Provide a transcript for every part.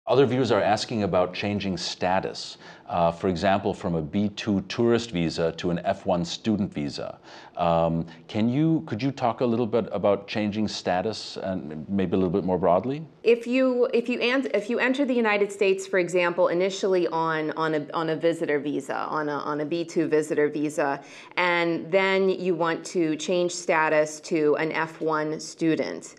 Other viewers are asking about changing status, for example, from a B2 tourist visa to an F1 student visa. Could you talk a little bit about changing status and maybe a little bit more broadly? If you enter the United States, for example, initially on a visitor visa, on a B2 visitor visa, and then you want to change status to an F1 student.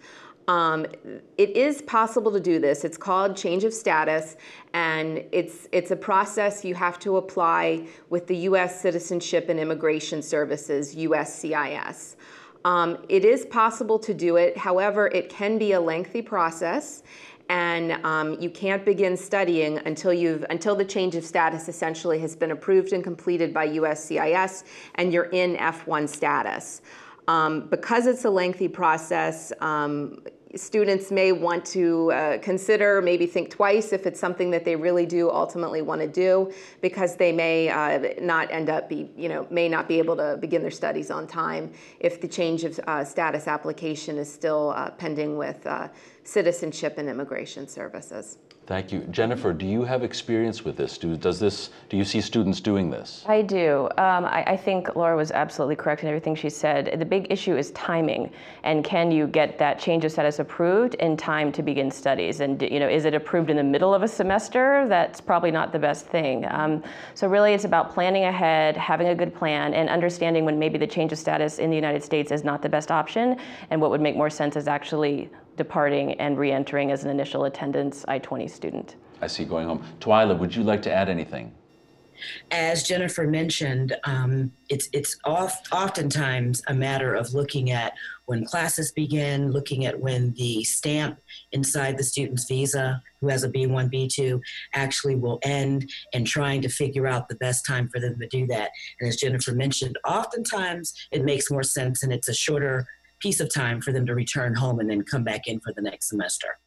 It is possible to do this. It's called change of status, and it's a process you have to apply with the U.S. Citizenship and Immigration Services, USCIS. It is possible to do it. However, it can be a lengthy process, and you can't begin studying until the change of status essentially has been approved and completed by USCIS, and you're in F1 status. Because it's a lengthy process, students may want to consider, maybe think twice if it's something that they really do ultimately want to do, because they may not may not be able to begin their studies on time if the change of status application is still pending with Citizenship and Immigration Services. Thank you. Jennifer, do you have experience with this? Do you see students doing this? I do. I think Laura was absolutely correct in everything she said. The big issue is timing, and can you get that change of status approved in time to begin studies? And is it approved in the middle of a semester? That's probably not the best thing. So really it's about planning ahead, having a good plan, and understanding when maybe the change of status in the United States is not the best option, and what would make more sense is actually departing and re-entering as an initial attendance I-20 student. I see, going home. Twyla, would you like to add anything? As Jennifer mentioned, it's oftentimes a matter of looking at when classes begin, looking at when the stamp inside the student's visa, who has a B1, B2, actually will end, and trying to figure out the best time for them to do that. And as Jennifer mentioned, oftentimes it makes more sense and it's a shorter piece of time for them to return home and then come back in for the next semester.